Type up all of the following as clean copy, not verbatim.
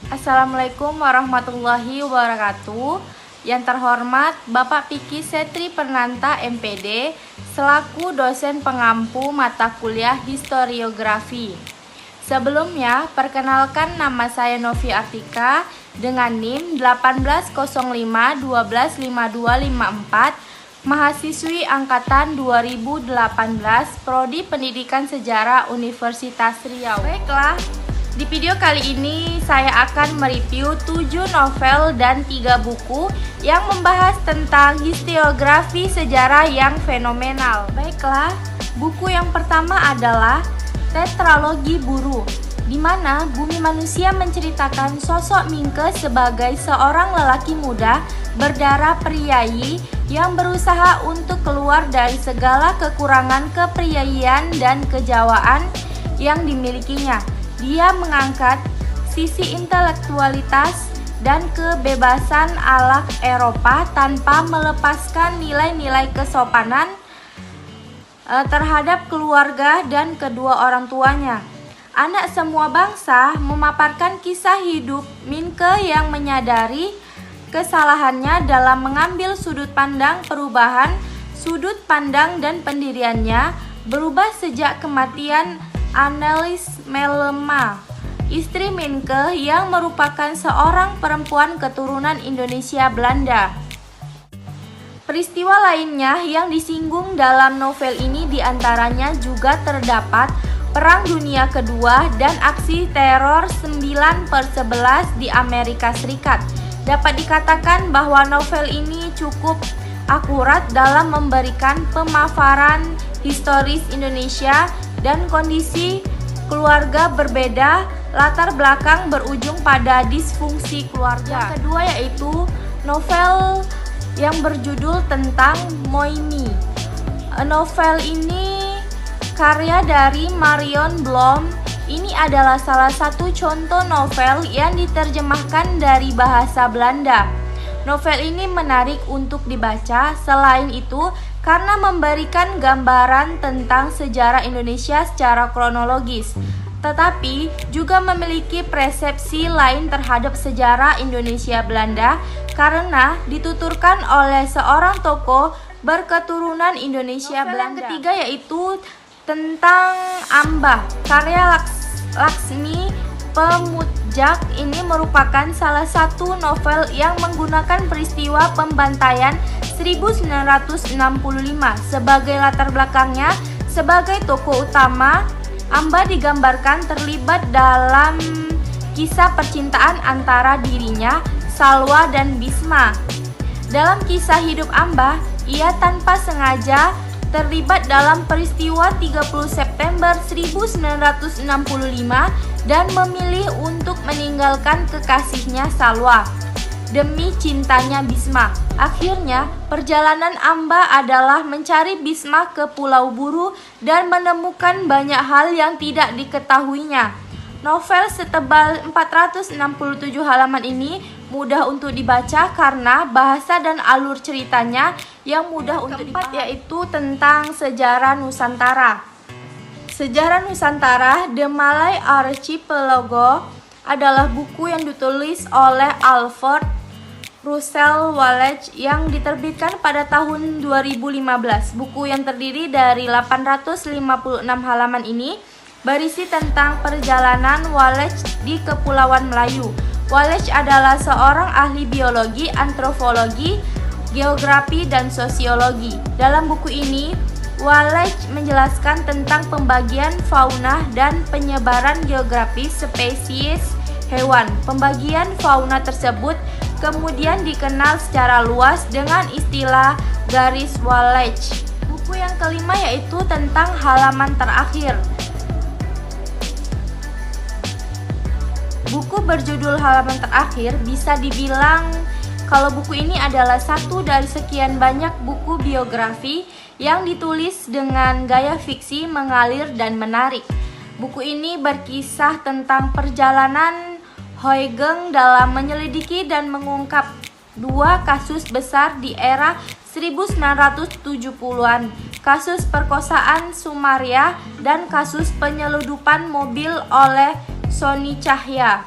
Assalamualaikum warahmatullahi wabarakatuh. Yang terhormat Bapak Piki Setri Pernanta MPD selaku dosen pengampu mata kuliah historiografi. Sebelumnya, perkenalkan nama saya Novi Artika dengan NIM 1805125254, mahasiswi angkatan 2018, Prodi Pendidikan Sejarah Universitas Riau. Baiklah, di video kali ini saya akan mereview 7 novel dan 3 buku yang membahas tentang historiografi sejarah yang fenomenal. Baiklah, buku yang pertama adalah Tetralogi Buru, di mana Bumi Manusia menceritakan sosok Mingke sebagai seorang lelaki muda berdarah priayi yang berusaha untuk keluar dari segala kekurangan kepriayian dan kejawaan yang dimilikinya. Dia mengangkat sisi intelektualitas dan kebebasan ala Eropa tanpa melepaskan nilai-nilai kesopanan terhadap keluarga dan kedua orang tuanya. Anak semua bangsa memaparkan kisah hidup Mingke yang menyadari kesalahannya dalam mengambil sudut pandang perubahan sudut pandang dan pendiriannya berubah sejak kematian Annelies Melema, istri Mingke yang merupakan seorang perempuan keturunan Indonesia Belanda. Peristiwa lainnya yang disinggung dalam novel ini diantaranya juga terdapat Perang Dunia Kedua dan aksi teror 9/11 di Amerika Serikat. Dapat dikatakan bahwa novel ini cukup akurat dalam memberikan pemaparan historis Indonesia dan kondisi keluarga berbeda, latar belakang berujung pada disfungsi keluarga. Yang kedua yaitu novel yang berjudul tentang Moimi. Novel ini karya dari Marion Blom. Ini adalah salah satu contoh novel yang diterjemahkan dari bahasa Belanda. Novel ini menarik untuk dibaca, selain itu karena memberikan gambaran tentang sejarah Indonesia secara kronologis, tetapi juga memiliki persepsi lain terhadap sejarah Indonesia Belanda karena dituturkan oleh seorang tokoh berketurunan Indonesia Belanda. Yang ketiga yaitu tentang Ambah, karya Laksmi Pemutjak. Ini merupakan salah satu novel yang menggunakan peristiwa pembantaian 1965 sebagai latar belakangnya. Sebagai tokoh utama, Ambah digambarkan terlibat dalam kisah percintaan antara dirinya, Salwa, dan Bisma. Dalam kisah hidup Ambah, ia tanpa sengaja terlibat dalam peristiwa 30 September 1965 dan memilih untuk meninggalkan kekasihnya Salwa demi cintanya Bisma. Akhirnya, perjalanan Ambah adalah mencari Bisma ke Pulau Buru dan menemukan banyak hal yang tidak diketahuinya. Novel setebal 467 halaman ini mudah untuk dibaca karena bahasa dan alur ceritanya yang mudah untuk dipahami, yaitu tentang sejarah Nusantara. Sejarah Nusantara, The Malay Archipelago adalah buku yang ditulis oleh Alfred Russel Wallace yang diterbitkan pada tahun 2015. Buku yang terdiri dari 856 halaman ini berisi tentang perjalanan Wallace di Kepulauan Melayu. Wallace adalah seorang ahli biologi, antropologi, geografi, dan sosiologi. Dalam buku ini, Wallace menjelaskan tentang pembagian fauna dan penyebaran geografis spesies hewan. Pembagian fauna tersebut kemudian dikenal secara luas dengan istilah garis Wallace. Buku yang kelima yaitu tentang halaman terakhir. Buku berjudul Halaman Terakhir bisa dibilang kalau buku ini adalah satu dari sekian banyak buku biografi yang ditulis dengan gaya fiksi mengalir dan menarik. Buku ini berkisah tentang perjalanan Huygens dalam menyelidiki dan mengungkap dua kasus besar di era 1970-an, kasus perkosaan Sumaria dan kasus penyeludupan mobil oleh Sony Cahya.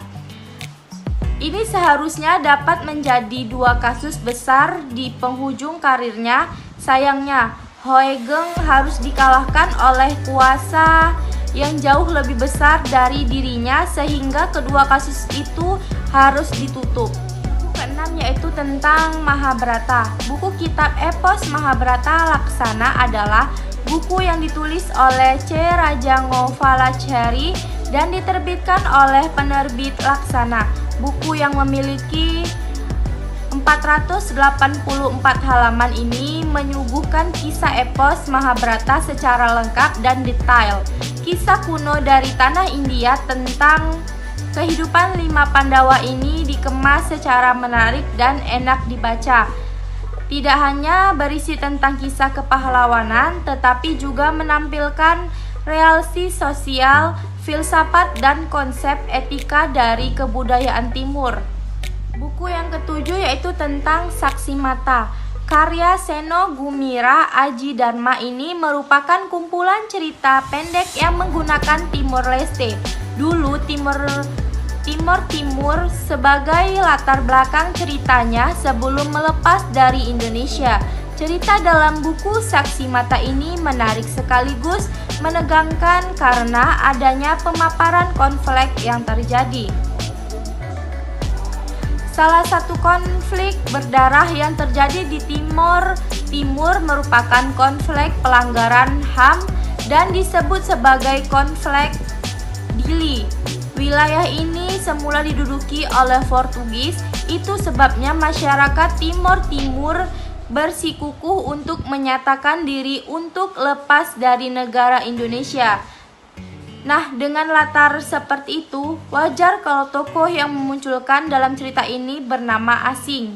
Ini seharusnya dapat menjadi dua kasus besar di penghujung karirnya. Sayangnya, Huygens harus dikalahkan oleh kuasa yang jauh lebih besar dari dirinya sehingga kedua kasus itu harus ditutup. Buku keenam yaitu tentang Mahabharata. Buku kitab epos Mahabharata Laksana adalah buku yang ditulis oleh C. Rajangovalachari dan diterbitkan oleh penerbit Laksana. Buku yang memiliki 484 halaman ini menyuguhkan kisah epos Mahabharata secara lengkap dan detail. Kisah kuno dari tanah India tentang kehidupan 5 Pandawa ini dikemas secara menarik dan enak dibaca. Tidak hanya berisi tentang kisah kepahlawanan, tetapi juga menampilkan relasi sosial, filsafat, dan konsep etika dari kebudayaan Timur. Buku yang ketujuh yaitu tentang Saksi Mata. Karya Seno Gumira Aji Dharma ini merupakan kumpulan cerita pendek yang menggunakan Timor Leste. Dulu Timur sebagai latar belakang ceritanya sebelum melepas dari Indonesia. Cerita dalam buku Saksi Mata ini menarik sekaligus menegangkan karena adanya pemaparan konflik yang terjadi. Salah satu konflik berdarah yang terjadi di Timur merupakan konflik pelanggaran HAM dan disebut sebagai konflik Dili. Wilayah ini semula diduduki oleh Portugis, itu sebabnya masyarakat Timur bersikukuh untuk menyatakan diri untuk lepas dari negara Indonesia. Nah, dengan latar seperti itu, wajar kalau tokoh yang memunculkan dalam cerita ini bernama asing.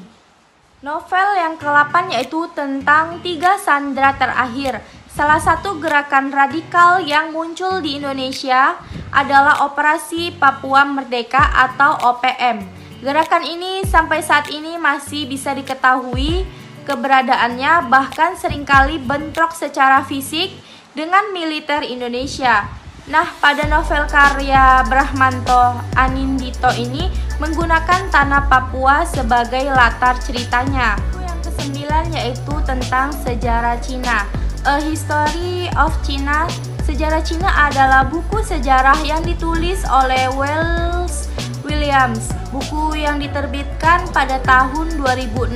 Novel yang ke-8 yaitu tentang 3 Sandera Terakhir. Salah satu gerakan radikal yang muncul di Indonesia adalah Operasi Papua Merdeka atau OPM. Gerakan ini sampai saat ini masih bisa diketahui keberadaannya, bahkan seringkali bentrok secara fisik dengan militer Indonesia. Nah, pada novel karya Bramantio Anindito ini menggunakan tanah Papua sebagai latar ceritanya. Yang ke-9 yaitu tentang sejarah Cina. A History of China. Sejarah Cina adalah buku sejarah yang ditulis oleh Wells Williams. Buku yang diterbitkan pada tahun 2016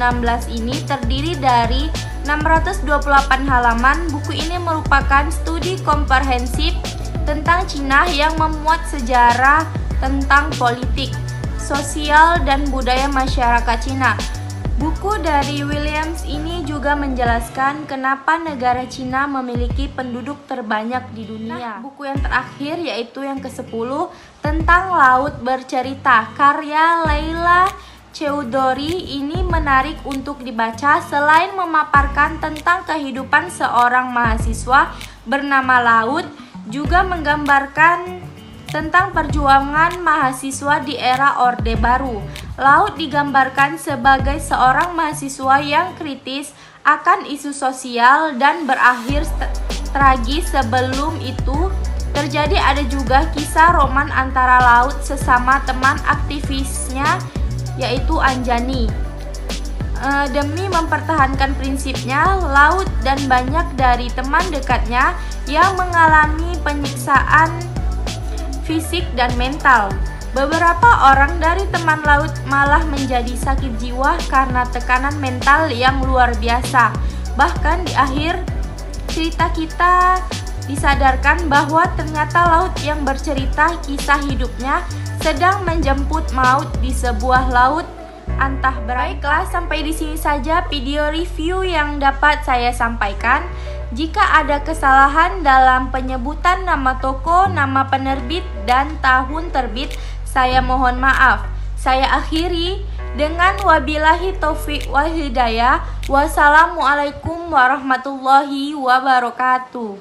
ini terdiri dari 628 halaman. Buku ini merupakan studi komprehensif tentang Cina yang memuat sejarah tentang politik, sosial, dan budaya masyarakat Cina. Buku dari Williams ini juga menjelaskan kenapa negara Cina memiliki penduduk terbanyak di dunia. Buku yang terakhir yaitu yang ke-10 tentang Laut Bercerita. Karya Leila Chowdhury ini menarik untuk dibaca. Selain memaparkan tentang kehidupan seorang mahasiswa bernama Laut, juga menggambarkan tentang perjuangan mahasiswa di era Orde Baru. Laut digambarkan sebagai seorang mahasiswa yang kritis akan isu sosial dan berakhir tragis. Sebelum itu terjadi ada juga kisah roman antara Laut sesama teman aktivisnya yaitu Anjani. Demi mempertahankan prinsipnya, Laut dan banyak dari teman dekatnya yang mengalami penyiksaan fisik dan mental. Beberapa orang dari teman Laut malah menjadi sakit jiwa karena tekanan mental yang luar biasa. Bahkan di akhir cerita kita disadarkan bahwa ternyata Laut yang bercerita kisah hidupnya sedang menjemput maut di sebuah laut antah berantah. Baiklah, sampai di sini saja video review yang dapat saya sampaikan. Jika ada kesalahan dalam penyebutan nama toko, nama penerbit, dan tahun terbit, saya mohon maaf. Saya akhiri dengan wabillahi taufiq wal hidayah. Wassalamualaikum warahmatullahi wabarakatuh.